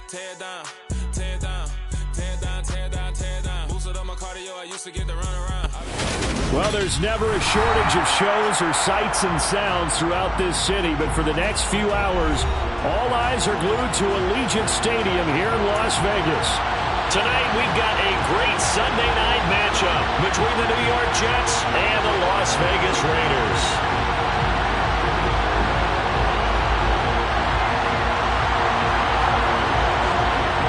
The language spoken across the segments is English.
tear it down, tear it down, tear it down, tear it down, tear it down. Boosted up my cardio, I used to get to run around. Well, there's never a shortage of shows or sights and sounds throughout this city, but for the next few hours, all eyes are glued to Allegiant Stadium here in Las Vegas. Tonight, we've got a great Sunday night matchup between the New York Jets and the Las Vegas Raiders.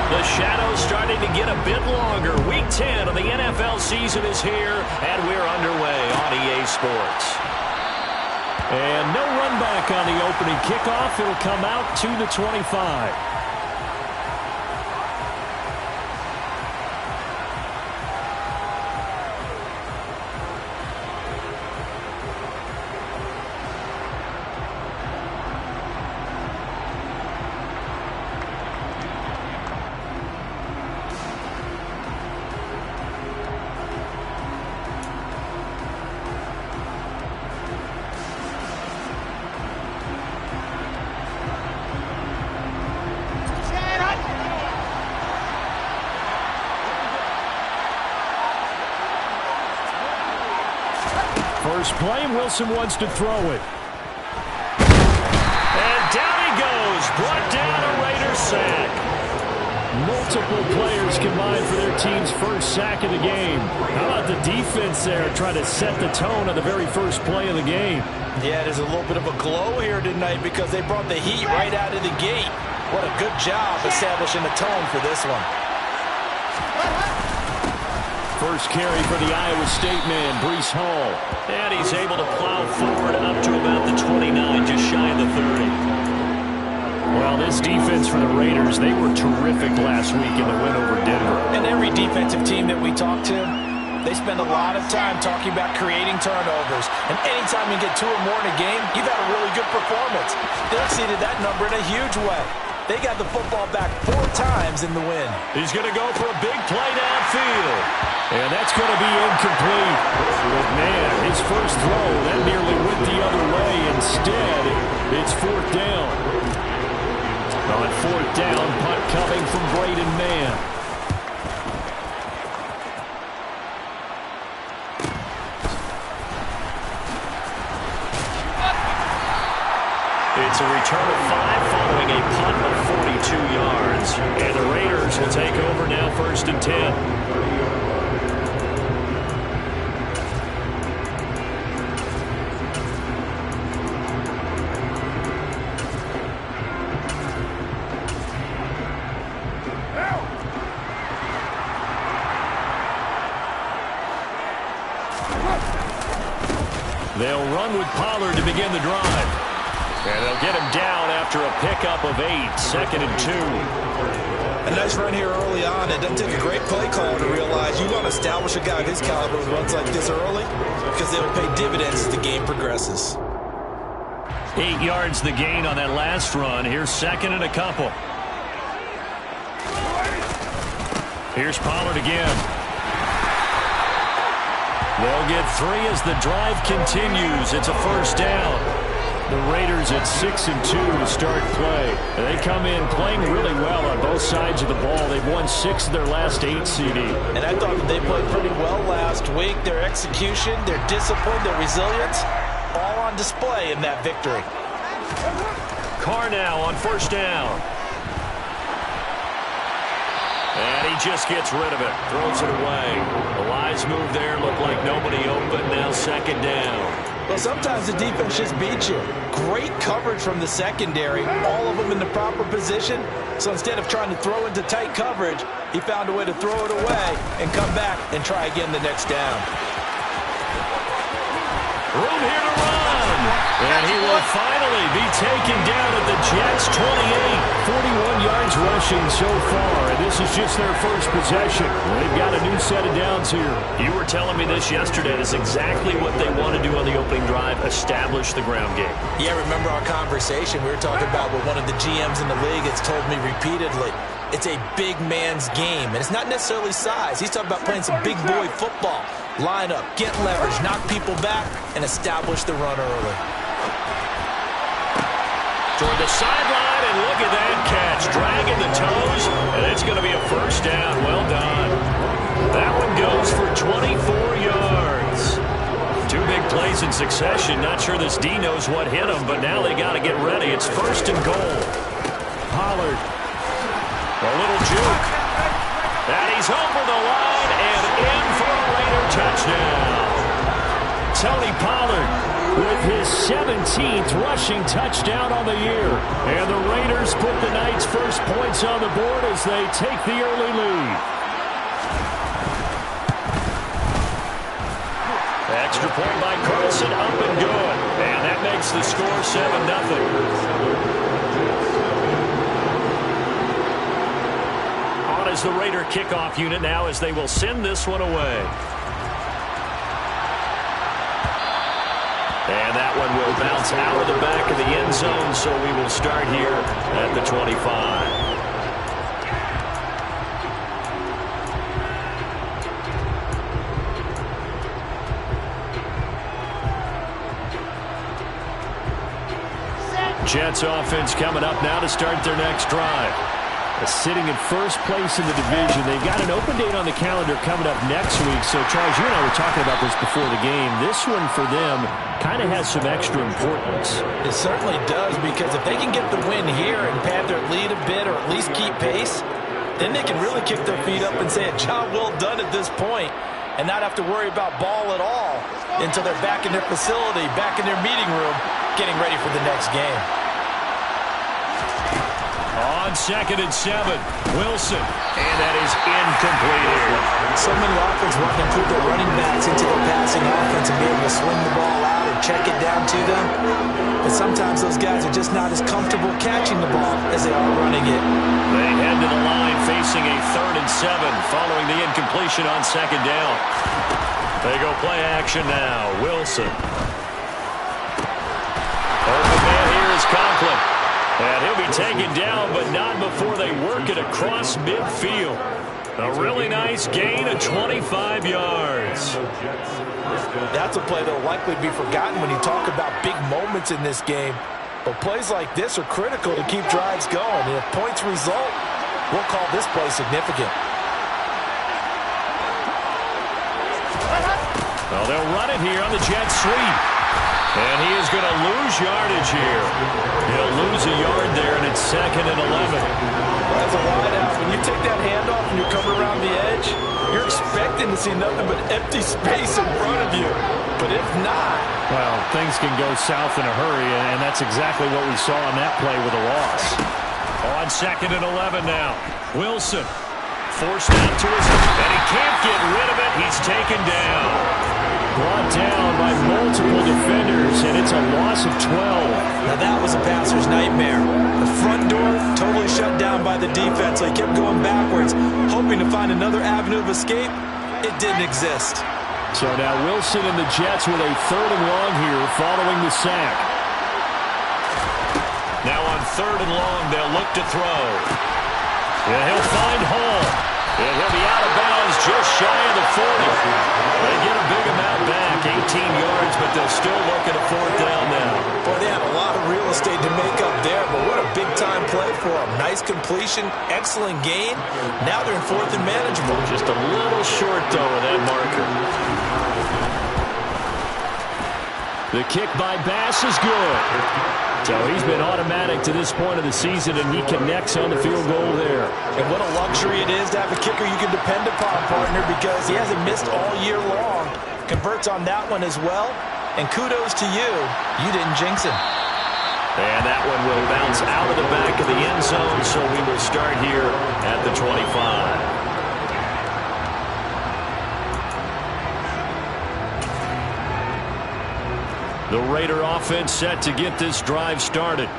The shadow's starting to get a bit longer. Week 10 of the NFL season is here, and we're underway on EA Sports. And no run back on the opening kickoff. It'll come out to the 25. First play, Wilson wants to throw it. And down he goes. Brought down a Raiders sack. Multiple players combined for their team's first sack of the game. How about the defense there trying to set the tone on the very first play of the game? Yeah, there's a little bit of a glow here tonight because they brought the heat right out of the gate. What a good job establishing the tone for this one. First carry for the Iowa State man, Breece Hall. And he's able to plow forward up to about the 29, just shy of the 30. Well, this defense for the Raiders, they were terrific last week in the win over Denver. And every defensive team that we talk to, they spend a lot of time talking about creating turnovers. And anytime you get 2 or more in a game, you've had a really good performance. They exceeded that number in a huge way. They got the football back 4 times in the win. He's going to go for a big play downfield. And that's going to be incomplete. But man, his first throw, that nearly went the other way. Instead, it's 4th down. On 4th down, punt coming from Braden Mann. It's a return of 5 following a punt of 42 yards. And the Raiders will take over now, 1st and 10. They'll run with Pollard to begin the drive. And they'll get him down after a pickup of 8, 2nd and 2. A nice run here early on. It doesn't take a great play caller to realize you want to establish a guy of his caliber who runs like this early because they will pay dividends as the game progresses. 8 yards the gain on that last run. Here's 2nd and a couple. Here's Pollard again. They'll get 3 as the drive continues. It's a 1st down. The Raiders at 6 and 2 to start play. They come in playing really well on both sides of the ball. They've won 6 of their last 8, CD. And I thought that they played pretty well last week. Their execution, their discipline, their resilience, all on display in that victory. Carr now on 1st down. And he just gets rid of it. Throws it away. A wise move there. Looked like nobody open. Now 2nd down. Well, sometimes the defense just beats you. Great coverage from the secondary. All of them in the proper position. So instead of trying to throw into tight coverage, he found a way to throw it away and come back and try again the next down. Room here to run. And he will finally be taken down at the Jets' 28. 41 yards rushing so far, and this is just their first possession. They've got a new set of downs here. You were telling me this yesterday. That's exactly what they want to do on the opening drive, establish the ground game. Yeah, remember our conversation? We were talking about what one of the GMs in the league has told me repeatedly. It's a big man's game, and it's not necessarily size. He's talking about playing some big boy football. Line up, get leverage, knock people back, and establish the run early. Toward the sideline, and look at that catch. It's dragging the toes, and it's going to be a first down. Well done. That one goes for 24 yards. Two big plays in succession. Not sure this D knows what hit him, but now they got to get ready. It's first and goal. Pollard. A little juke. And he's over the line and in for a Raider touchdown. Tony Pollard with his 17th rushing touchdown on the year. And the Raiders put the night's first points on the board as they take the early lead. Extra point by Carlson, up and good. And that makes the score 7-0. On is the Raider kickoff unit now as they will send this one away. And that one will bounce out of the back of the end zone, so we will start here at the 25. Jets offense coming up now to start their next drive. Sitting in first place in the division. They've got an open date on the calendar coming up next week. So, Charles, you and I were talking about this before the game. This one for them kind of has some extra importance. It certainly does, because if they can get the win here and pad their lead a bit or at least keep pace, then they can really kick their feet up and say a job well done at this point and not have to worry about ball at all until they're back in their facility, back in their meeting room, getting ready for the next game. On 2nd and 7, Wilson, and that is incomplete here. So many offenses want to put their running backs into their passing offense and be able to swing the ball out or check it down to them. But sometimes those guys are just not as comfortable catching the ball as they are running it. They head to the line facing a 3rd and 7 following the incompletion on 2nd down. They go play action now. Wilson. Open man here is Conklin. And he'll be taken down, but not before they work it across midfield. A really nice gain of 25 yards. That's a play that will likely be forgotten when you talk about big moments in this game. But plays like this are critical to keep drives going. And if points result, we'll call this play significant. Well, they'll run it here on the jet sweep. And he is going to lose yardage here. He'll lose a yard there, and it's 2nd and 11. That's a wide out. When you take that handoff and you're coming around the edge, you're expecting to see nothing but empty space in front of you. But if not... Well, things can go south in a hurry, and that's exactly what we saw on that play with a loss. On 2nd and 11 now. Wilson forced out to his... And he can't get rid of it. He's taken down. Brought down by multiple defenders, and it's a loss of 12. Now that was a passer's nightmare. The front door totally shut down by the defense. So he kept going backwards, hoping to find another avenue of escape. It didn't exist. So now Wilson and the Jets with a 3rd and long here following the sack. Now on 3rd and long, they'll look to throw. And he'll find Hall. And he'll be out of bounds just shy of the 40. They get a big amount back, 18 yards, but they'll still look at a 4th down now. Boy, they had a lot of real estate to make up there, but what a big-time play for them. Nice completion, excellent gain. Now they're in 4th and manageable. Just a little short, though, of that marker. The kick by Bass is good. So he's been automatic to this point of the season, and he connects on the field goal there. And what a luxury it is to have a kicker you can depend upon, partner, because he hasn't missed all year long. Converts on that one as well. And kudos to you. You didn't jinx him. And that one will bounce out of the back of the end zone, so we will start here at the 25. The Raider offense set to get this drive started.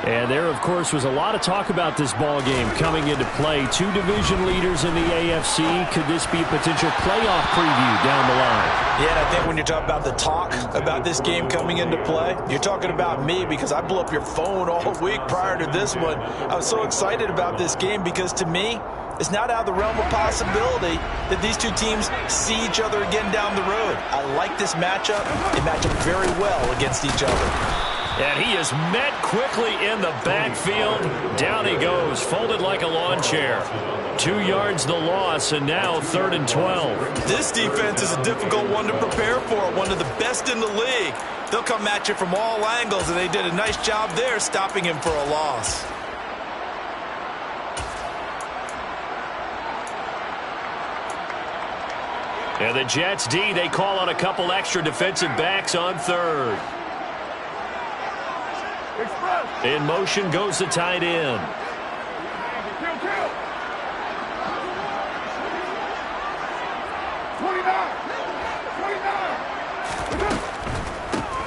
And there, of course, was a lot of talk about this ball game coming into play. Two division leaders in the AFC. Could this be a potential playoff preview down the line? Yeah, and I think when you're talking about the talk about this game coming into play, you're talking about me, because I blew up your phone all week prior to this one. I was so excited about this game because, to me, it's not out of the realm of possibility that these two teams see each other again down the road. I like this matchup. They match up very well against each other. And he is met quickly in the backfield. Down he goes, folded like a lawn chair. 2 yards the loss, and now 3rd and 12. This defense is a difficult one to prepare for, one of the best in the league. They'll come at you from all angles, and they did a nice job there stopping him for a loss. And the Jets D, they call on a couple extra defensive backs on 3rd. In motion goes the tight end.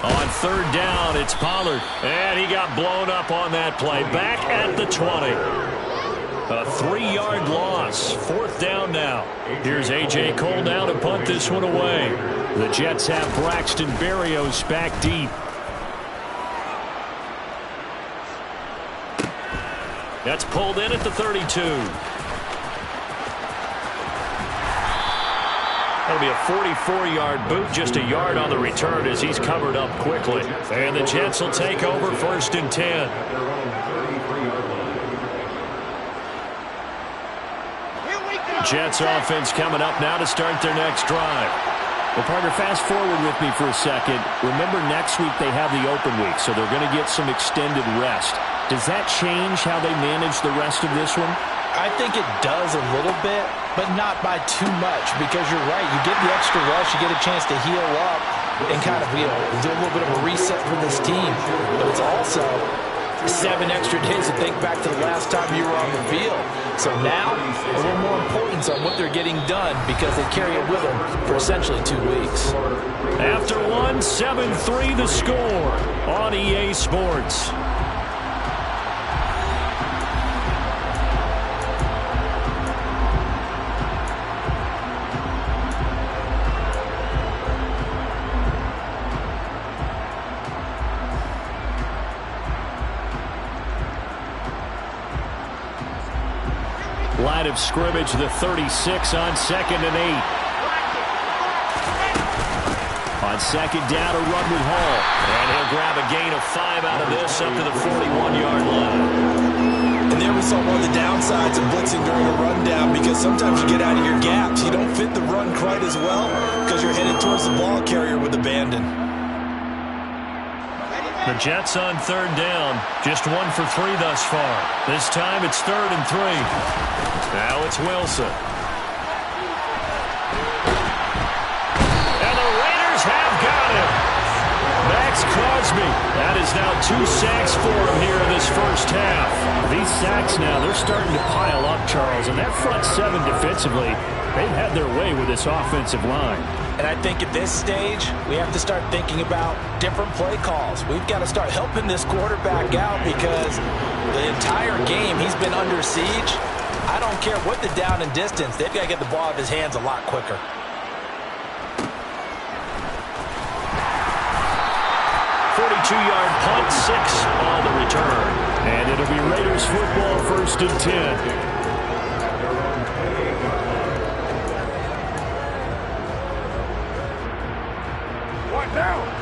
On 3rd down, it's Pollard. And he got blown up on that play. Back at the 20. A 3-yard loss. 4th down now. Here's A.J. Cole now to punt this one away. The Jets have Braxton Berrios back deep. That's pulled in at the 32. That'll be a 44-yard boot, just a yard on the return as he's covered up quickly. And the Jets will take over 1st and 10. Jets offense coming up now to start their next drive. Well, partner, fast forward with me for a second. Remember, next week they have the open week, so they're going to get some extended rest. Does that change how they manage the rest of this one? I think it does a little bit, but not by too much, because you're right. You get the extra rest, you get a chance to heal up and kind of, do a little bit of a reset for this team. But it's also 7 extra days to think back to the last time you were on the field. So now, a little more importance on what they're getting done because they carry it with them for essentially 2 weeks. After 1, 7-3 the score on EA Sports. Line of scrimmage, the 36 on 2nd and 8. On 2nd down, a run with Hall. And he'll grab a gain of 5 out of this up to the 41-yard line. And there we saw one of the downsides of blitzing during a rundown, because sometimes you get out of your gaps. You don't fit the run quite as well because you're headed towards the ball carrier with abandon. The Jets on 3rd down, just 1 for 3 thus far. This time it's 3rd and 3. Now it's Wilson. And the Raiders have got him. Max Crosby. That is now 2 sacks for him here in this first half. These sacks now, they're starting to pile up, Charles. And that front 7 defensively, they've had their way with this offensive line. And I think at this stage, we have to start thinking about different play calls. We've got to start helping this quarterback out because the entire game he's been under siege. I don't care what the down and distance. They've got to get the ball out of his hands a lot quicker. .42-yard punt, 6 on the return. And it'll be Raiders football, 1st and 10.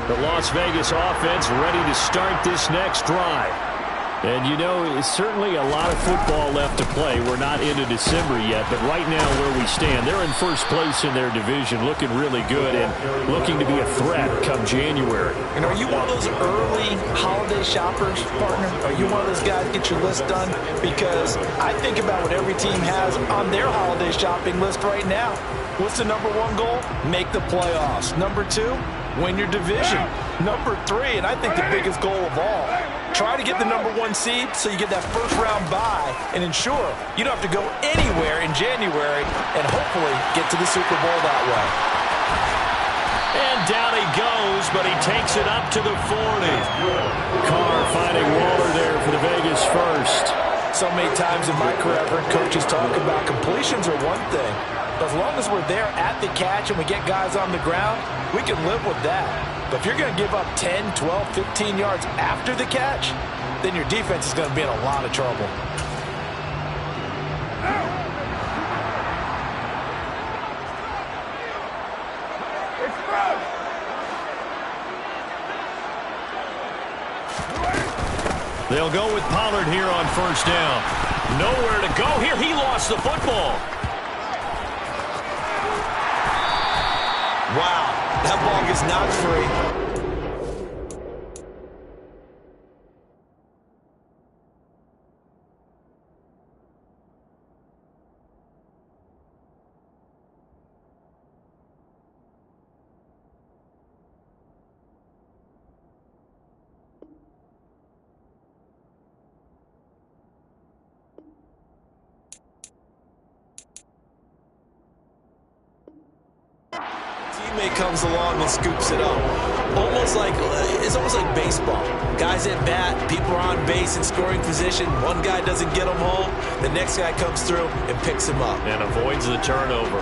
The Las Vegas offense ready to start this next drive. And, it's certainly a lot of football left to play. We're not into December yet, but right now where we stand, they're in first place in their division, looking really good and looking to be a threat come January. And are you one of those early holiday shoppers, partner? Are you one of those guys get your list done? Because I think about what every team has on their holiday shopping list right now. What's the number 1 goal? Make the playoffs. Number 2, win your division. Number 3, and I think the biggest goal of all, try to get the number 1 seed so you get that first-round bye and ensure you don't have to go anywhere in January and hopefully get to the Super Bowl that way. And down he goes, but he takes it up to the 40. Carr finding Waller there for the Vegas first. So many times in my career, I've heard coaches talk about completions are one thing. As long as we're there at the catch and we get guys on the ground, we can live with that. But if you're going to give up 10, 12, 15 yards after the catch, then your defense is going to be in a lot of trouble. They'll go with Pollard here on first down. Nowhere to go here. He lost the football. Wow, that ball gets knocked free. Teammate comes along and scoops it up. It's almost like baseball. Guys at bat, people are on base in scoring position. One guy doesn't get them home. The next guy comes through and picks him up. And avoids the turnover.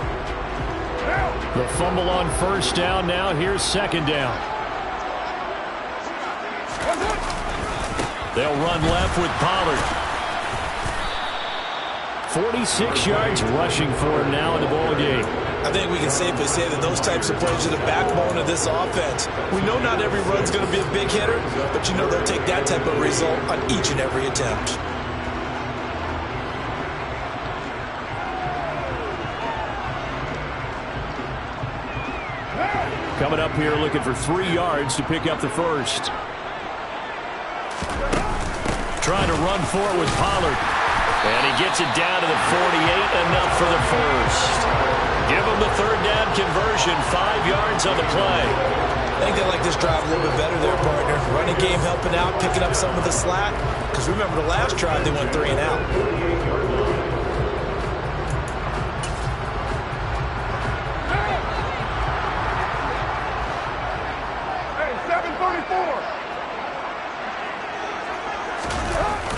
The fumble on first down. Now here's second down. They'll run left with Pollard. 46 yards rushing for him now in the ball game. I think we can safely say that those types of plays are the backbone of this offense. We know not every run's going to be a big hitter, but you know they'll take that type of result on each and every attempt. Coming up here looking for 3 yards to pick up the first. Trying to run for it with Pollard. And he gets it down to the 48, enough for the first. Give him the third down conversion, 5 yards on the play. I think they like this drive a little bit better there, partner. Running game helping out, picking up some of the slack. Because remember the last drive, they went 3 and out.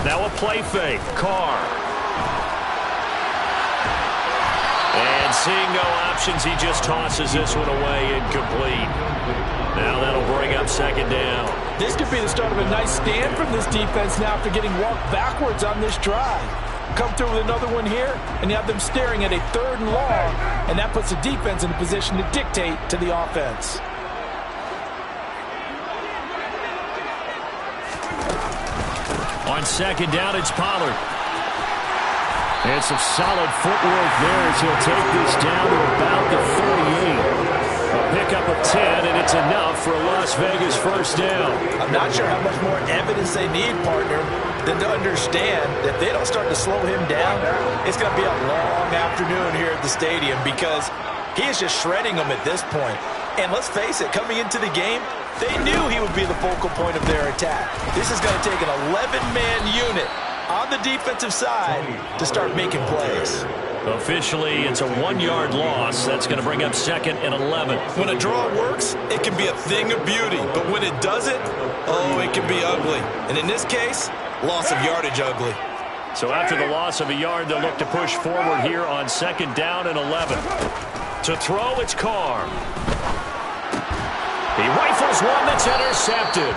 Now a play fake. Carr. And seeing no options, he just tosses this one away, incomplete. Now that'll bring up second down. This could be the start of a nice stand from this defense now after getting walked backwards on this drive. Come through with another one here, and you have them staring at a 3rd and long, and that puts the defense in a position to dictate to the offense. On second down, it's Pollard. And some solid footwork there as he'll take this down to about the 38. A pickup of 10, and it's enough for a Las Vegas first down. I'm not sure how much more evidence they need, partner, than to understand that if they don't start to slow him down, it's going to be a long afternoon here at the stadium because he is just shredding them at this point. And let's face it, coming into the game, they knew he would be the focal point of their attack. This is going to take an 11-man unit on the defensive side to start making plays. Officially, it's a 1-yard loss. That's going to bring up second and 11. When a draw works, it can be a thing of beauty. But when it doesn't, oh, it can be ugly. And in this case, loss of yardage ugly. So after the loss of a yard, they'll look to push forward here on second down and 11. To throw, it's Carr. He rifles one that's intercepted.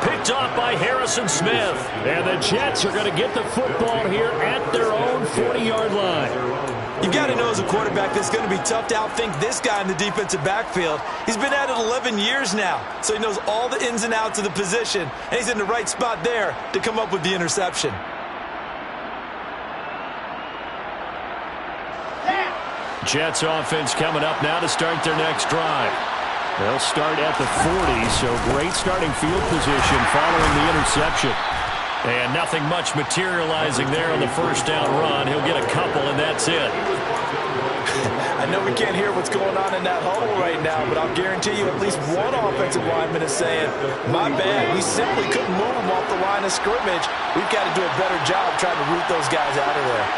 Picked off by Harrison Smith. And the Jets are going to get the football here at their own 40-yard line. You've got to know as a quarterback that it's going to be tough to outthink this guy in the defensive backfield. He's been at it 11 years now, so he knows all the ins and outs of the position, and he's in the right spot there to come up with the interception. Jets offense coming up now to start their next drive. They'll start at the 40, so great starting field position following the interception. And nothing much materializing there on the first down run. He'll get a couple, and that's it. I know we can't hear what's going on in that huddle right now, but I'll guarantee you at least one offensive lineman is saying, my bad, we simply couldn't move them off the line of scrimmage. We've got to do a better job trying to root those guys out of there.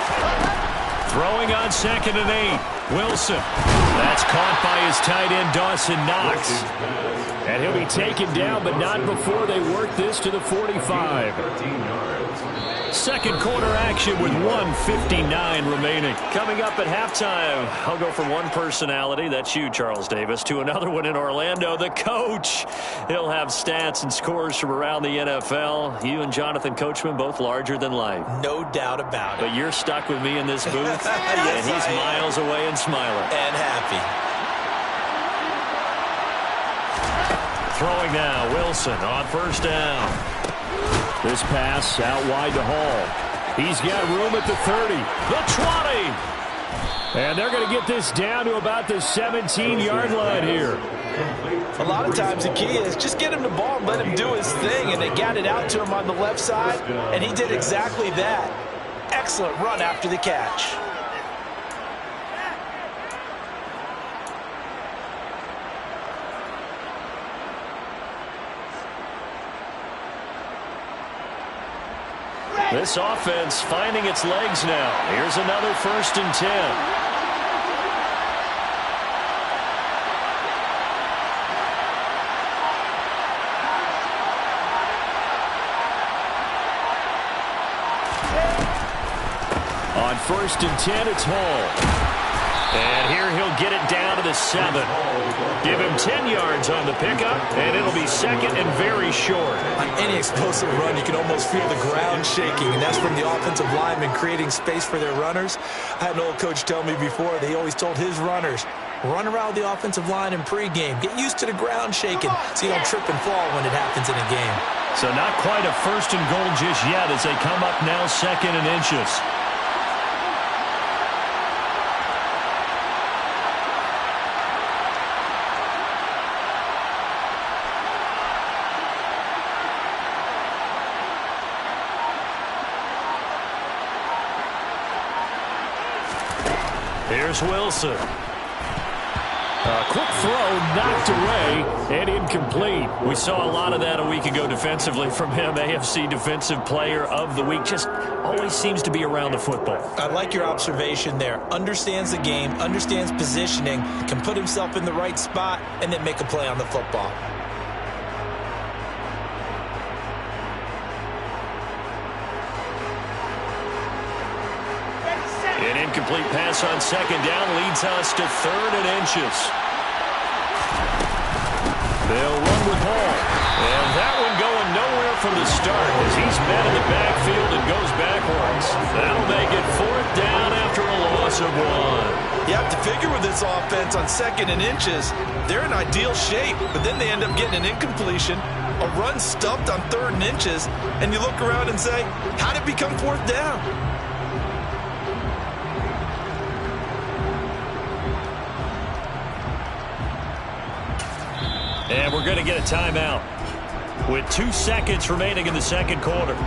Throwing on second and 8. Wilson. That's caught by his tight end, Dawson Knox. And he'll be taken down, but not before they work this to the 45. Second quarter action with 1:59 remaining. Coming up at halftime, I'll go from one personality, that's you, Charles Davis, to another one in Orlando, the coach. He'll have stats and scores from around the NFL. You and Jonathan Coachman, both larger than life. No doubt about it. But you're stuck with me in this booth, yes, and he's miles away and smiling. And happy. Throwing now, Wilson on first down. This pass out wide to Hall. He's got room at the 30, the 20. And they're going to get this down to about the 17-yard line here. A lot of times the key is just get him the ball and let him do his thing, and they got it out to him on the left side, and he did exactly that. Excellent run after the catch. This offense finding its legs now. Here's another 1st and 10. On 1st and 10, it's Hall. And here he'll get it down to the 7. Give him 10 yards on the pickup, and it'll be 2nd and very short. On any explosive run, you can almost feel the ground shaking, and that's from the offensive linemen creating space for their runners. I had an old coach tell me before, they always told his runners, run around the offensive line in pregame. Get used to the ground shaking so you don't trip and fall when it happens in a game. So not quite a 1st and goal just yet as they come up now 2nd and inches. Here's Wilson. A quick throw knocked away and incomplete. We saw a lot of that a week ago defensively from him. AFC Defensive Player of the Week. Just always seems to be around the football. I like your observation there. Understands the game, understands positioning, can put himself in the right spot, and then make a play on the football. An incomplete pass on 2nd down leads us to 3rd and inches. They'll run with Hall. And that one going nowhere from the start as he's met in the backfield and goes backwards. That'll make it 4th down after a loss of 1. You have to figure with this offense on 2nd and inches, they're in ideal shape, but then they end up getting an incompletion, a run stuffed on 3rd and inches, and you look around and say, how did it become 4th down? And we're going to get a timeout with 2 seconds remaining in the 2nd quarter.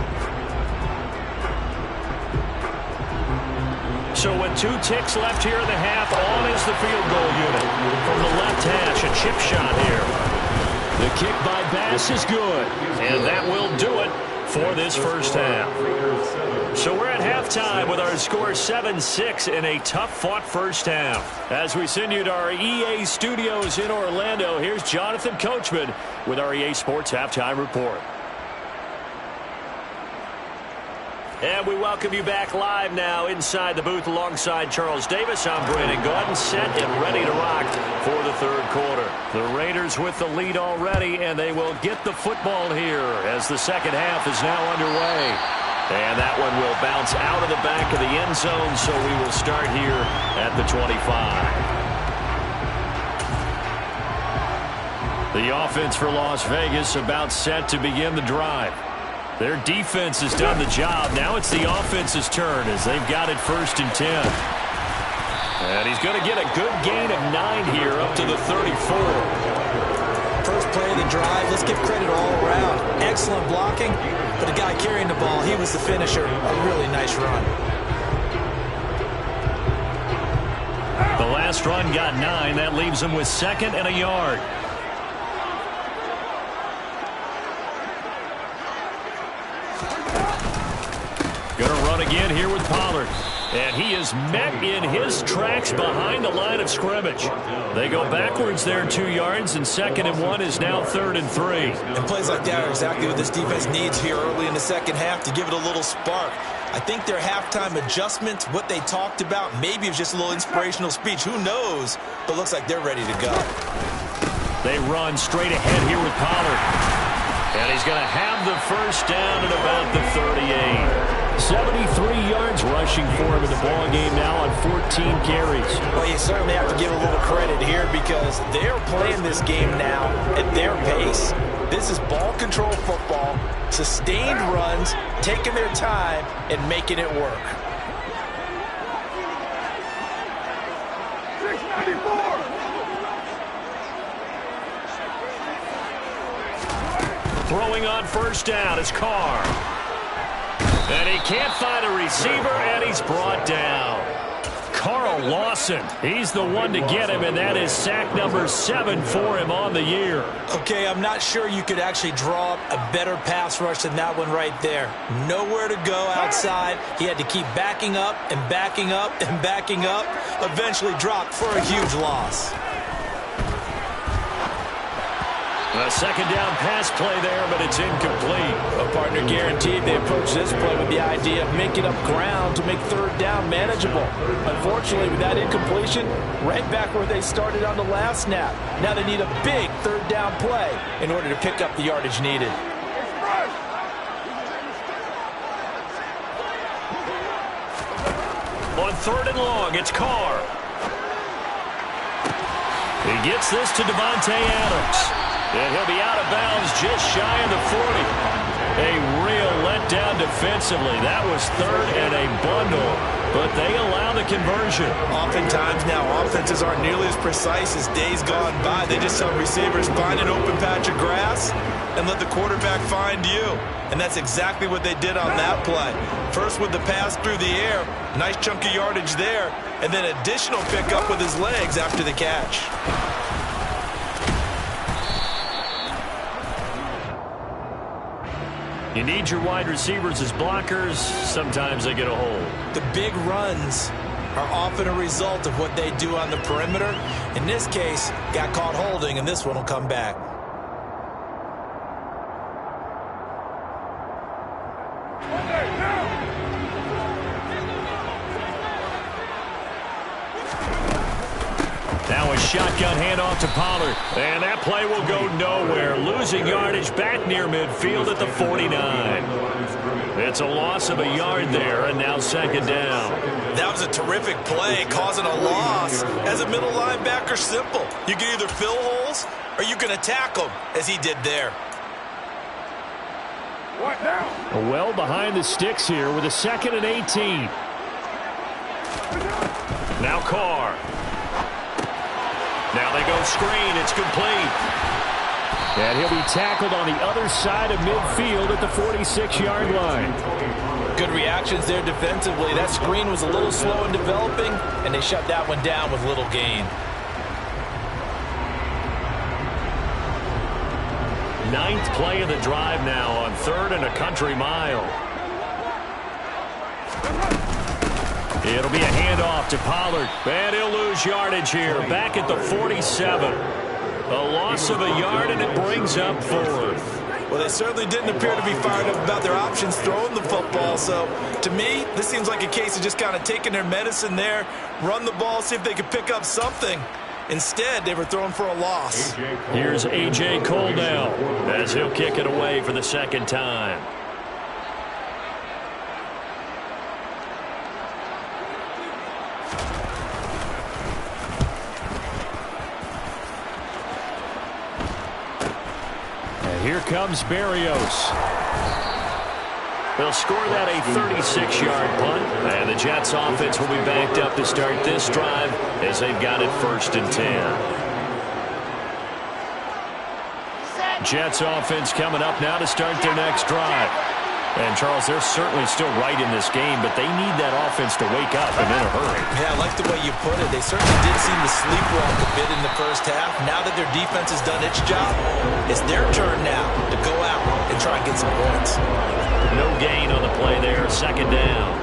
So with 2 ticks left here in the half, on is the field goal unit. From the left hash, a chip shot here. The kick by Bass is good. And that will do it for this first half. So we're at halftime with our score 7-6 in a tough-fought first half. As we send you to our EA studios in Orlando, here's Jonathan Coachman with our EA Sports Halftime Report. And we welcome you back live now inside the booth alongside Charles Davis. I'm Brandon Gordon, set and ready to rock for the 3rd quarter. The Raiders with the lead already, and they will get the football here as the 2nd half is now underway. And that one will bounce out of the back of the end zone, so we will start here at the 25. The offense for Las Vegas about set to begin the drive. Their defense has done the job. Now it's the offense's turn as they've got it 1st and 10. And he's going to get a good gain of 9 here up to the 34. First play of the drive, let's give credit all around. Excellent blocking, but the guy carrying the ball, he was the finisher. A really nice run. The last run got 9. That leaves him with 2nd and a yard. Going to run again here with Pollard. And he is met in his tracks behind the line of scrimmage. They go backwards there 2 yards, and 2nd and 1 is now 3rd and 3. And plays like that are exactly what this defense needs here early in the 2nd half to give it a little spark. I think their halftime adjustments, what they talked about, maybe it was just a little inspirational speech. Who knows? But looks like they're ready to go. They run straight ahead here with Pollard. And he's going to have the first down at about the 38. 73 yards rushing for him in the ballgame now on 14 carries. Well, you certainly have to give a little credit here because they're playing this game now at their pace. This is ball control football, sustained runs, taking their time, and making it work. 694. Throwing on first down is Carr. And he can't find a receiver, and he's brought down. Carl Lawson, he's the one to get him, and that is sack number 7 for him on the year. Okay, I'm not sure you could actually draw up a better pass rush than that one right there. Nowhere to go outside. He had to keep backing up and backing up and backing up. Eventually dropped for a huge loss. A second down pass play there, but it's incomplete. A partner guaranteed they approach this play with the idea of making up ground to make third down manageable. Unfortunately, with that incompletion, right back where they started on the last snap. Now they need a big third down play in order to pick up the yardage needed. On third and long, it's Carr. He gets this to Devontae Adams. And he'll be out of bounds just shy of the 40. A real letdown defensively. That was third and a bundle, but they allow the conversion. Oftentimes now, offenses aren't nearly as precise as days gone by. They just tell receivers, find an open patch of grass and let the quarterback find you. And that's exactly what they did on that play. First with the pass through the air, nice chunk of yardage there, and then additional pickup with his legs after the catch. You need your wide receivers as blockers. Sometimes they get a hold. The big runs are often a result of what they do on the perimeter. In this case, got caught holding, and this one will come back. Now a shotgun handoff to Pollard. And that play will go nowhere. Losing yardage back near midfield at the 49. It's a loss of a yard there, and now second down. That was a terrific play, causing a loss. As a middle linebacker, simple. You can either fill holes or you can attack them, as he did there. What now? Well behind the sticks here with a 2nd and 18. Now Carr. Now they go screen. It's complete. And he'll be tackled on the other side of midfield at the 46-yard line. Good reactions there defensively. That screen was a little slow in developing, and they shut that one down with little gain. 9th play of the drive now on 3rd and a country mile. It'll be a handoff to Pollard, and he'll lose yardage here, back at the 47. A loss of a yard, and it brings up 4th. Well, they certainly didn't appear to be fired up about their options throwing the football. So, to me, this seems like a case of just kind of taking their medicine there, run the ball, see if they could pick up something. Instead, they were thrown for a loss. Here's A.J. Coldell as he'll kick it away for the 2nd time. Here comes Berrios. They'll score that a 36-yard punt. And the Jets offense will be backed up to start this drive as they've got it 1st and 10. Jets offense coming up now to start their next drive. And, Charles, they're certainly still right in this game, but they need that offense to wake up and in a hurry. Yeah, I like the way you put it. They certainly did seem to sleepwalk a bit in the first half. Now that their defense has done its job, it's their turn now to go out and try and get some points. No gain on the play there, 2nd down.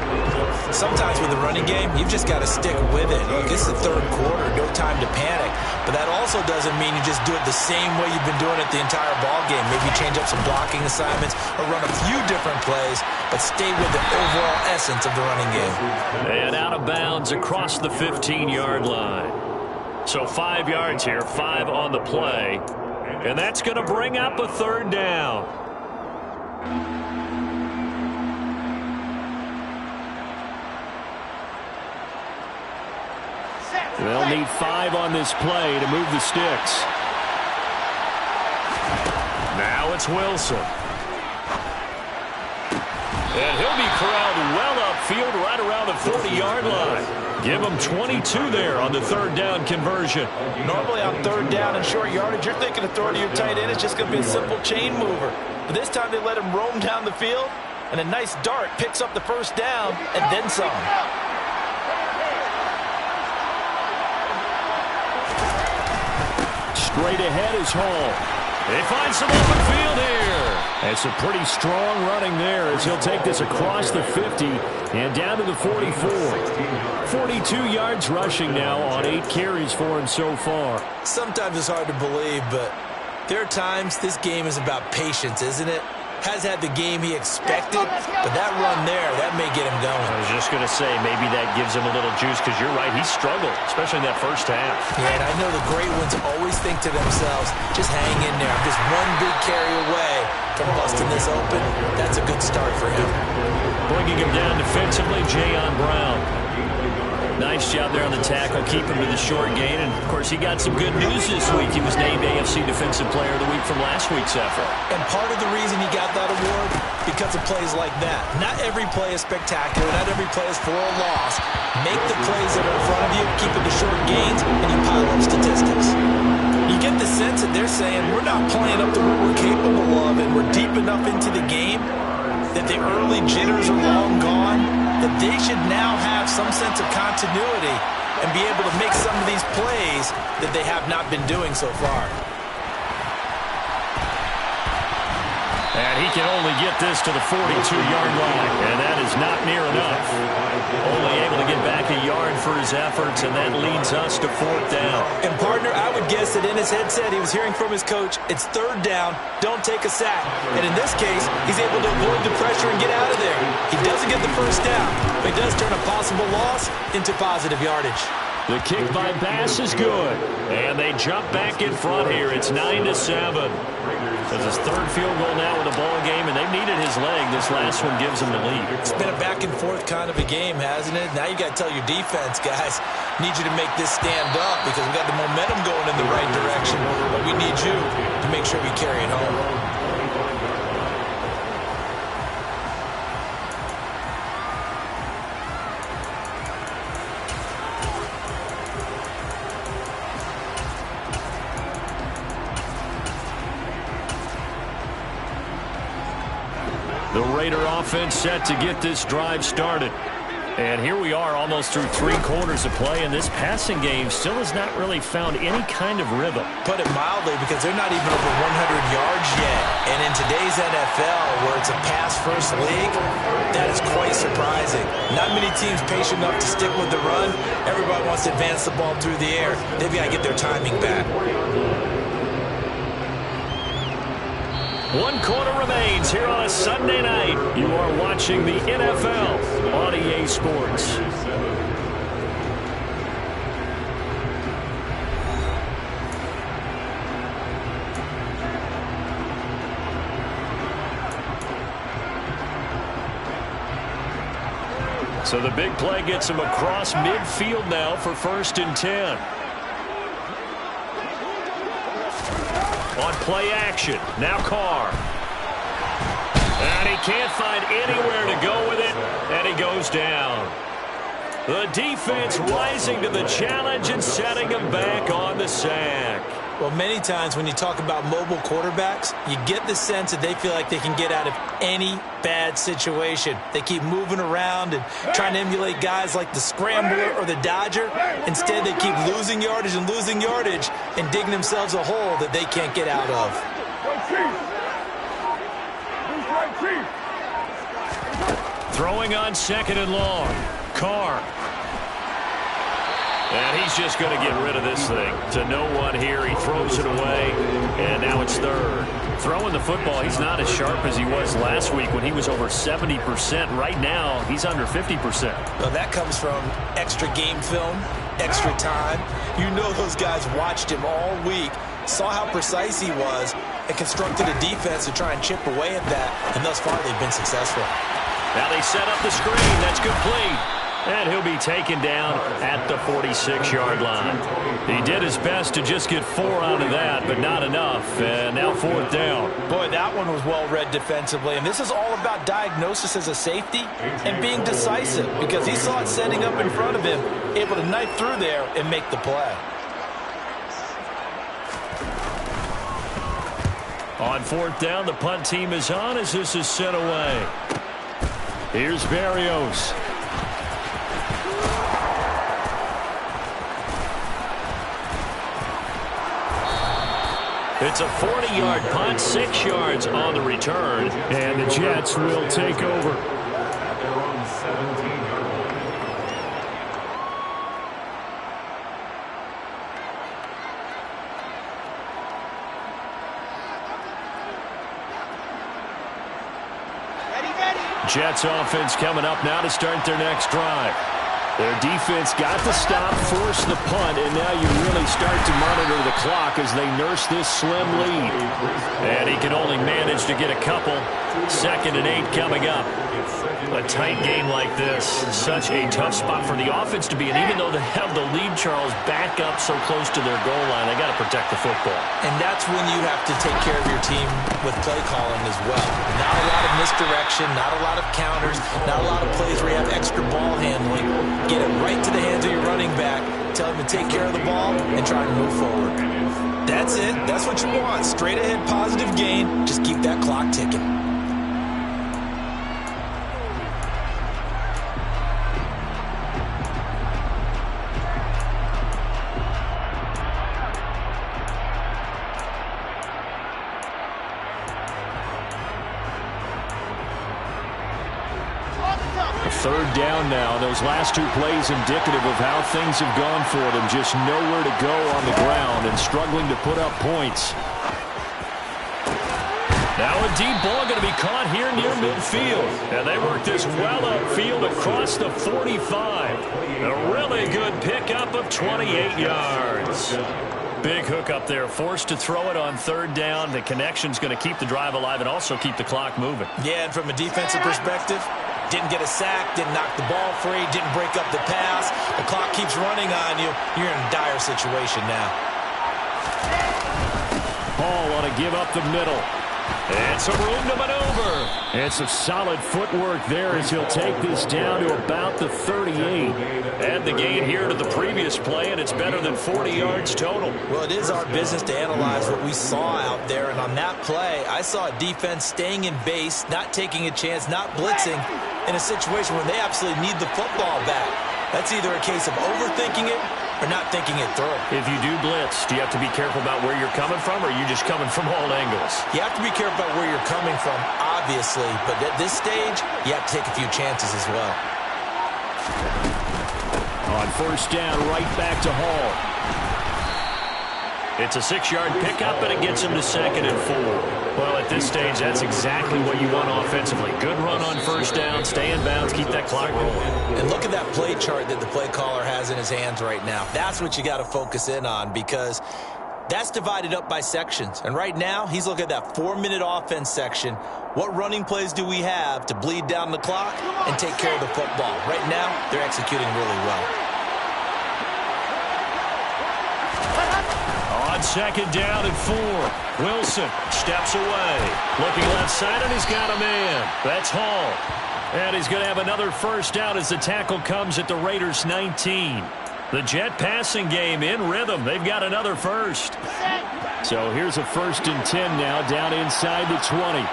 Sometimes with the running game, you've just got to stick with it. Look, it's the 3rd quarter, no time to panic. But that also doesn't mean you just do it the same way you've been doing it the entire ball game. Maybe change up some blocking assignments or run a few different plays, but stay with the overall essence of the running game. And out of bounds across the 15-yard line. So 5 yards here, 5 on the play. And that's going to bring up a 3rd down. They'll need 5 on this play to move the sticks. Now it's Wilson. And he'll be corralled well upfield right around the 40-yard line. Give him 22 there on the third down conversion. Normally on third down and short yardage, you're thinking of throwing to your tight end. It's just going to be a simple chain mover. But this time they let him roam down the field, and a nice dart picks up the first down and then some. Straight ahead is Hall. They find some open field here. That's a pretty strong running there as he'll take this across the 50 and down to the 44. 42 yards rushing now on 8 carries for him so far. Sometimes it's hard to believe, but there are times this game is about patience, isn't it? Has had the game he expected, but that run there, that may get him going. I was just going to say, maybe that gives him a little juice, because you're right, he struggled, especially in that first half. Yeah, and I know the great ones always think to themselves, just hang in there. I'm just one big carry away from busting this open. That's a good start for him. Bringing him down defensively, Jayon Brown. Nice job there on the tackle, keep him to the short gain. And, of course, he got some good news this week. He was named AFC Defensive Player of the Week from last week's effort. And part of the reason he got that award, because of plays like that. Not every play is spectacular. Not every play is for a loss. Make the plays that are in front of you, keep it to short gains, and you pile up statistics. You get the sense that they're saying, we're not playing up to what we're capable of, and we're deep enough into the game that the early jitters are long gone, that they should now have some sense of continuity and be able to make some of these plays that they have not been doing so far. And he can only get this to the 42-yard line, and that is not near enough. Only able to get back a yard for his efforts, and that leads us to 4th down. And, partner, I would guess that in his headset he was hearing from his coach, it's 3rd down, don't take a sack. And in this case, he's able to avoid the pressure and get out of there. He doesn't get the first down, but he does turn a possible loss into positive yardage. The kick by Bass is good, and they jump back in front here. It's 9-7. It's his 3rd field goal now in the ball game, and they've needed his leg. This last one gives them the lead. It's been a back-and-forth kind of a game, hasn't it? Now you got to tell your defense, guys, need you to make this stand up because we got the momentum going in the right direction, but we need you to make sure we carry it home. The Raider offense set to get this drive started. And here we are almost through 3 quarters of play, and this passing game still has not really found any kind of rhythm. Put it mildly, because they're not even over 100 yards yet. And in today's NFL, where it's a pass-first league, that is quite surprising. Not many teams patient enough to stick with the run. Everybody wants to advance the ball through the air. They've got to get their timing back. 1 quarter remains here on a Sunday night. You are watching the NFL on EA Sports. So the big play gets him across midfield now for 1st and 10. On play action, now Carr. And he can't find anywhere to go with it, and he goes down. The defense rising to the challenge and setting him back on the sack. Well, many times when you talk about mobile quarterbacks, you get the sense that they feel like they can get out of any bad situation. They keep moving around and trying to emulate guys like the Scrambler or the Dodger. Instead, they keep losing yardage and digging themselves a hole that they can't get out of. Throwing on 2nd and long. Carr. And he's just going to get rid of this thing. To no one here. He throws it away. And now it's 3rd. Throwing the football, he's not as sharp as he was last week when he was over 70%. Right now, he's under 50%. Well, that comes from extra game film, extra time. You know those guys watched him all week, saw how precise he was, and constructed a defense to try and chip away at that. And thus far, they've been successful. Now they set up the screen. That's complete. And he'll be taken down at the 46-yard line. He did his best to just get 4 out of that, but not enough. And now 4th down. Boy, that one was well read defensively. And this is all about diagnosis as a safety and being decisive, because he saw it setting up in front of him, able to knife through there and make the play. On 4th down, the punt team is on as this is sent away. Here's Berrios. It's a 40-yard punt, 6 yards on the return. And the Jets will take over. Jets offense coming up now to start their next drive. Their defense got the stop, forced the punt, and now you really start to monitor the clock as they nurse this slim lead. And he can only manage to get a couple. 2nd and 8 coming up. A tight game like this, such a tough spot for the offense to be in. Even though they have the lead, Charles, back up so close to their goal line, they got to protect the football. And that's when you have to take care of your team with play calling as well. Not a lot of misdirection, not a lot of counters, not a lot of plays where you have extra ball handling. Get it right to the hands of your running back, tell him to take care of the ball, and try to move forward. That's it. That's what you want. Straight ahead, positive gain. Just keep that clock ticking. Third down now. Those last 2 plays indicative of how things have gone for them. Just nowhere to go on the ground and struggling to put up points. Now a deep ball going to be caught here near midfield. And they work this well upfield across the 45. A really good pickup of 28 yards. Big hook up there, forced to throw it on 3rd down. The connection's going to keep the drive alive and also keep the clock moving. Yeah, and from a defensive perspective, didn't get a sack, didn't knock the ball free, didn't break up the pass. The clock keeps running on you. You're in a dire situation now. Hall want to give up the middle. And some room to maneuver. And some solid footwork there as he'll take this down to about the 38. Add the gain here to the previous play, and it's better than 40 yards total. Well, it is our business to analyze what we saw out there. And on that play, I saw a defense staying in base, not taking a chance, not blitzing, in a situation where they absolutely need the football back. That's either a case of overthinking it or not thinking it through. If you do blitz, do you have to be careful about where you're coming from, or are you just coming from all angles? You have to be careful about where you're coming from, obviously, but at this stage, you have to take a few chances as well. On 1st down, right back to Hall. It's a 6-yard pickup, and it gets him to 2nd and 4. Well, at this stage, that's exactly what you want offensively. Good run on 1st down, stay in bounds, keep that clock rolling. And look at that play chart that the play caller has in his hands right now. That's what you got to focus in on, because that's divided up by sections. And right now, he's looking at that 4-minute offense section. What running plays do we have to bleed down the clock and take care of the football? Right now, they're executing really well. On 2nd down and 4. Wilson steps away. Looking left side, and he's got a man. That's Hall. And he's going to have another 1st down as the tackle comes at the Raiders' 19. The Jet passing game in rhythm. They've got another 1st. So here's a 1st and 10 now down inside the 20.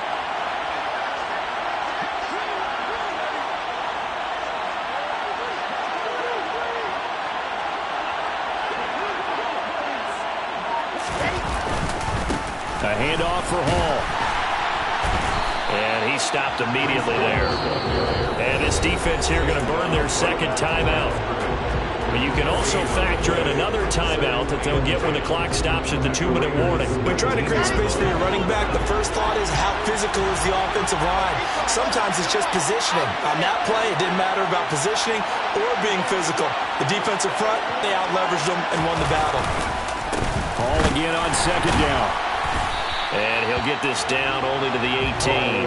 A handoff for Hall. And he stopped immediately there. And this defense here going to burn their 2nd timeout. But you can also factor in another timeout that they'll get when the clock stops at the 2-minute warning. When trying to create space for your running back, the first thought is how physical is the offensive line. Sometimes it's just positioning. On that play, it didn't matter about positioning or being physical. The defensive front, they out-leveraged them and won the battle. Hall again on 2nd down. And he'll get this down only to the 18.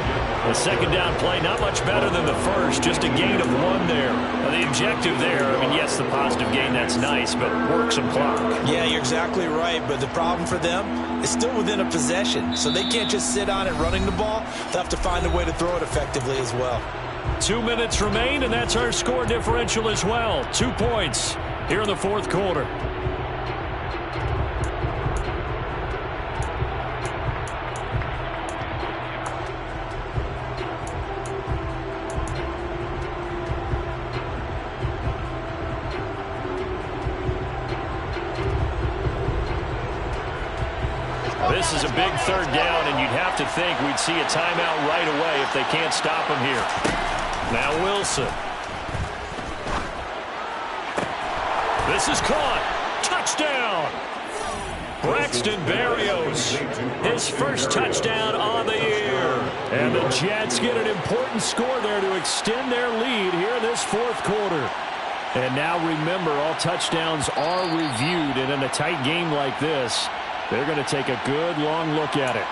The second down play, not much better than the first, just a gain of 1 there. Now, the objective there, I mean, yes, the positive gain, that's nice, but work some clock. Yeah, you're exactly right, but the problem for them is still within a possession, so they can't just sit on it running the ball. They'll have to find a way to throw it effectively as well. 2 minutes remain, and that's our score differential as well. 2 points here in the fourth quarter. This is a big third down, and you'd have to think we'd see a timeout right away if they can't stop him here. Now Wilson. This is caught. Touchdown. Braxton Berrios, his first touchdown on the year. And the Jets get an important score there to extend their lead here in this fourth quarter. And now remember, all touchdowns are reviewed, and in a tight game like this, they're going to take a good long look at it.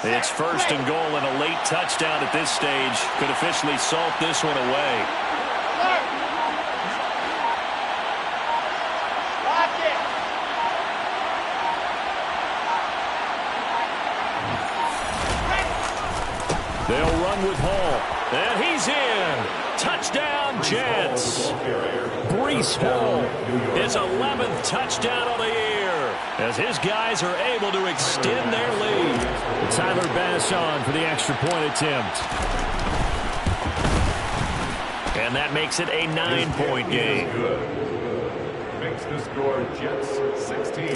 It's first and goal, and a late touchdown at this stage could officially salt this one away. They'll run with Hall, and he's in. Touchdown, Jets. Breece Hall, his 11th touchdown of the year, as his guys are able to extend their lead. Tyler Bass on for the extra point attempt. And that makes it a 9-point game. Makes the score Jets 16,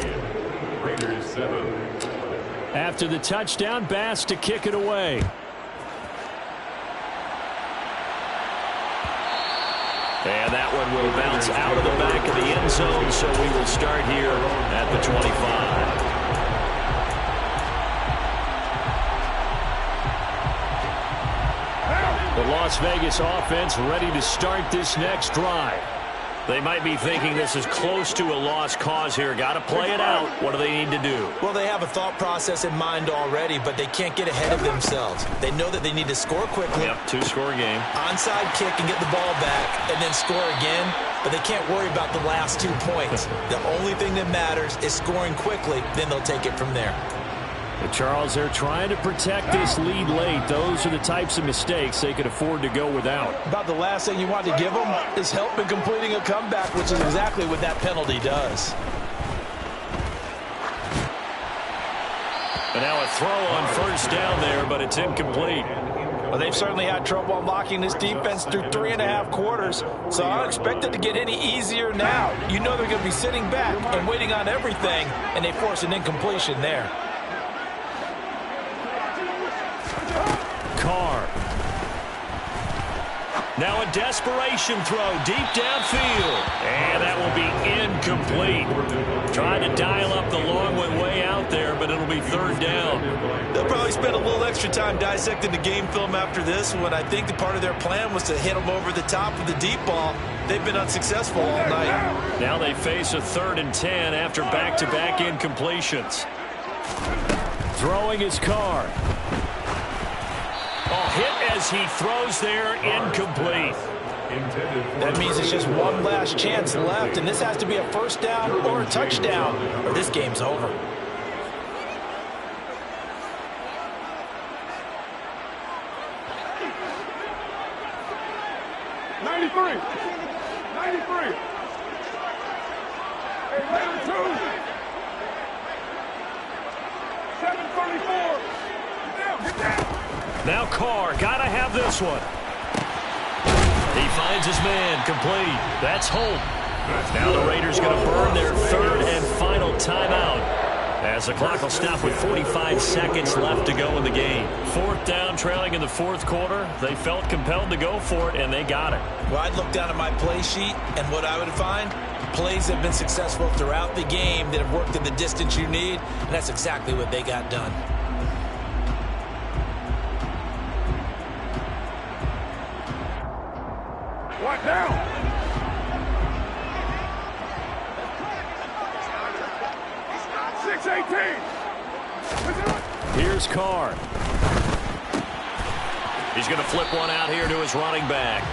Raiders 7. After the touchdown, Bass to kick it away. And that one will bounce out of the back of the end zone, so we will start here at the 25. The Las Vegas offense ready to start this next drive. They might be thinking this is close to a lost cause here. Got to play it out. What do they need to do? Well, they have a thought process in mind already, but they can't get ahead of themselves. They know that they need to score quickly. Yep, 2-score game. Onside kick and get the ball back and then score again, but they can't worry about the last 2 points. The only thing that matters is scoring quickly, then they'll take it from there. But Charles, they're trying to protect this lead late. Those are the types of mistakes they could afford to go without. About the last thing you want to give them is help in completing a comeback, which is exactly what that penalty does. And now a throw on first down there, but it's incomplete. Well, they've certainly had trouble unlocking this defense through 3.5 quarters, so I don't expect it to get any easier now. You know they're going to be sitting back and waiting on everything, and they force an incompletion there. Carr. Now a desperation throw deep downfield. And that will be incomplete. Trying to dial up the long way out there, but it'll be third down. They'll probably spend a little extra time dissecting the game film after this one. I think the part of their plan was to hit them over the top of the deep ball. They've been unsuccessful all night. Now they face a 3rd and 10 after back-to-back incompletions. Throwing his Carr. Hit as he throws there, incomplete. That means it's just one last chance left, and this has to be a first down or a touchdown, or this game's over. Now Carr, gotta have this one. He finds his man, complete. That's Holt. Now the Raiders gonna burn their 3rd and final timeout. As the clock will stop with 45 seconds left to go in the game. Fourth down, trailing in the fourth quarter. They felt compelled to go for it, and they got it. Well, I'd look down at my play sheet, and what I would find, plays have been successful throughout the game that have worked in the distance you need, and that's exactly what they got done. What now? Here's Carr. He's going to flip one out here to his running back.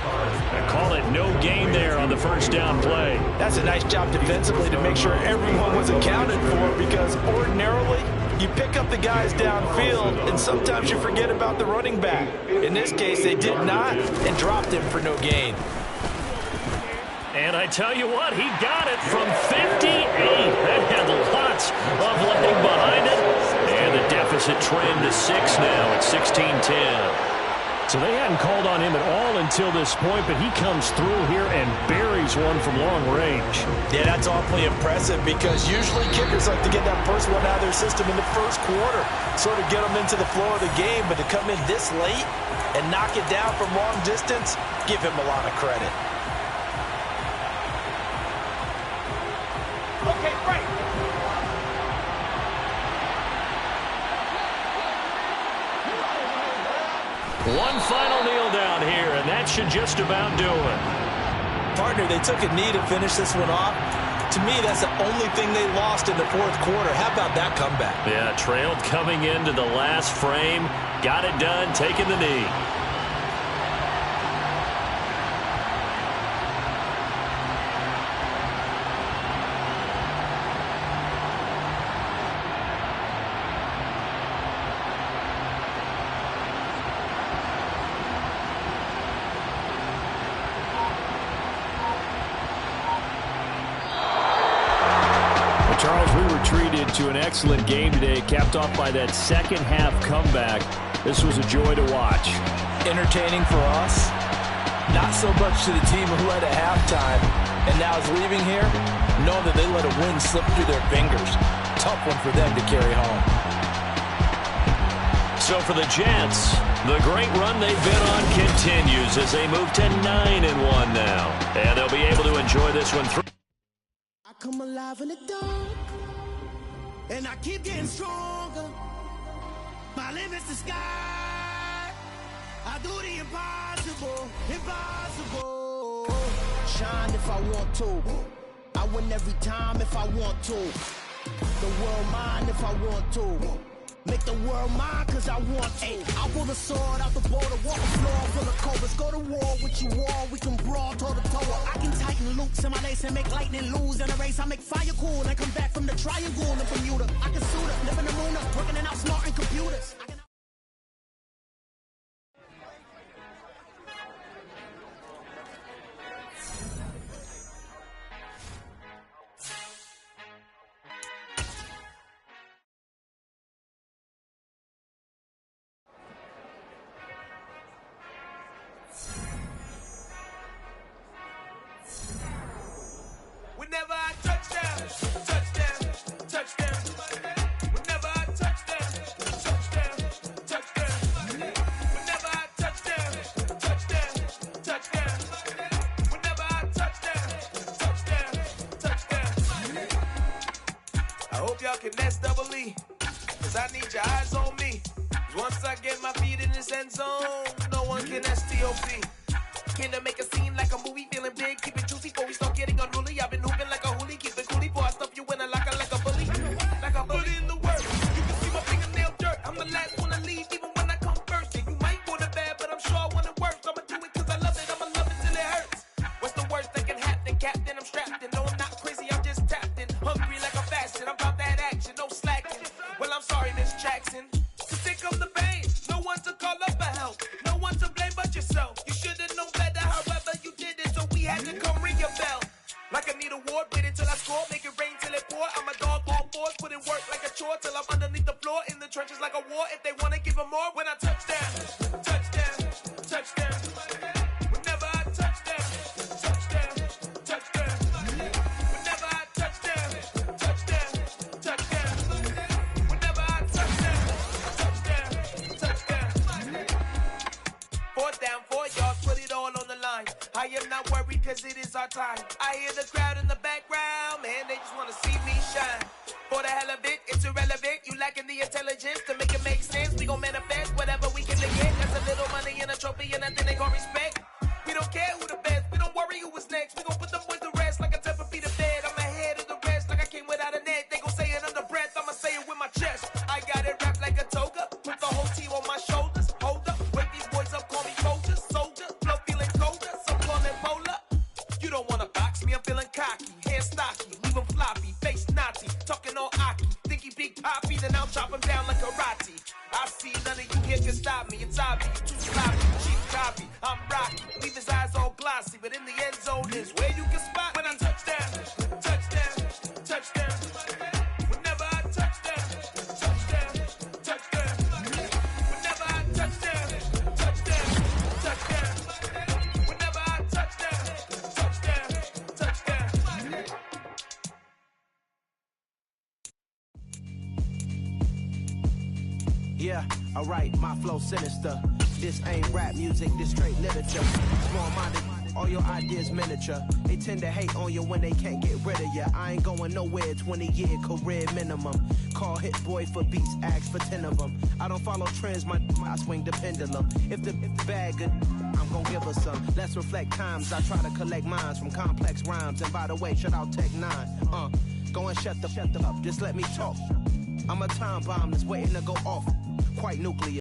And call it no gain there on the first down play. That's a nice job defensively to make sure everyone was accounted for, because ordinarily you pick up the guys downfield and sometimes you forget about the running back. In this case, they did not and dropped him for no gain. And I tell you what, he got it from 58. That had lots of leg behind it. And the deficit trimmed to 6 now at 16-10. So they hadn't called on him at all until this point, but he comes through here and buries one from long range. Yeah, that's awfully impressive, because usually kickers like to get that first one out of their system in the first quarter, sort of get them into the flow of the game, but to come in this late and knock it down from long distance, give him a lot of credit. Okay, right. One final kneel down here, and that should just about do it. Partner, they took a knee to finish this one off. To me, that's the only thing they lost in the fourth quarter. How about that comeback? Yeah, trailed coming into the last frame. Got it done, taking the knee. Charles, we were treated to an excellent game today, capped off by that second half comeback. This was a joy to watch. Entertaining for us, not so much to the team who led at halftime and now is leaving here, know that they let a win slip through their fingers. Tough one for them to carry home. So for the Jets, the great run they've been on continues as they move to 9-1 now. And they'll be able to enjoy this one through. I come alive in the dark, and I keep getting stronger. My limit's the sky. I do the impossible, impossible. Shine if I want to. I win every time if I want to. The world mine if I want to. Make the world mine cause I want to. I pull the sword out the border, walk the floor full of cobras. Go to war with you all, we can brawl toe to toe. I can tighten loops in my lace and make lightning lose in a race. I make fire cool and come back from the triangle in Bermuda. I can suit it, live in the moon, working and outsmarting computers. Whenever I touchdown, touchdown, touchdown. Whenever I touchdown, touchdown, touchdown. Whenever I touchdown, touchdown, touchdown. Whenever I touchdown, touchdown, touchdown. I hope y'all can nest double E, cause I need your eyes on me. Once I get my feet in this end zone, no one can STOP. Can to make a scene like a movie, feeling big, keep it juicy before we start getting unruly. I've been hooping like a hoolie, keep it coolie before I stuff you in a locker like a bully. Like a bully in the work, you can see my fingernail dirt. I'm the last one to leave, even when I come first. Yeah, you might want it bad, but I'm sure I want it worse. I'ma do it cause I love it, I'ma love it till it hurts. What's the worst that can happen, Captain? I'm strapped in, no I'm not crazy, I'm just tapped in. Hungry like I'm fasting, I'm about that action, no slacking. Well, I'm sorry, Miss Jackson, cause here come the pain. No one to call up for help, no one to blame but yourself. You should've known better, however I am not worried cause it is our time. I hear the crowd in the background, man, they just wanna see me shine. For the hell of it, it's irrelevant. You lacking the intelligence to make it make sense. We gon' manifest whatever we can get. That's a little money and a trophy and nothing they gon' respect. We don't care who the best, we don't worry who was next. We gon' put them boys to rest like a 10 feet of bed. I'm ahead of the rest like I came without a net. They gon' say it under breath, I'ma say it with my chest. I got it wrapped like a toga, put the whole team on my shoulders. Hold up, wake these boys up, call me soldier, soldier. Flow feeling colder, some call it polar. You don't wanna box me, I'm feeling cocky. Hair stocky, leave him floppy, face naughty. Talking all aki, think he big poppy, then I'll chop him down like karate. I see none of you here can stop me, it's obvious. Too sloppy, cheap copy, I'm rocky. Leave his eyes all glossy, but in the end zone is where you can spot when I touch down, touchdown, touchdown. Whenever I touch down, touchdown, touchdown. Whenever I touch down, touchdown, touchdown. Whenever I touch down, touchdown, touchdown. Yeah, alright, my flow sinister. This ain't rap music, this straight literature. Small-minded, all your ideas miniature. They tend to hate on you when they can't get rid of you. I ain't going nowhere, 20-year career minimum. Call Hit Boy for beats, ask for 10 of them. I don't follow trends, I swing the pendulum. If the bag good, I'm gon' give her some. Let's reflect times, I try to collect minds from complex rhymes. And by the way, shout out Tech 9. Go and shut the up, just let me talk. I'm a time bomb that's waiting to go off. Quite nuclear.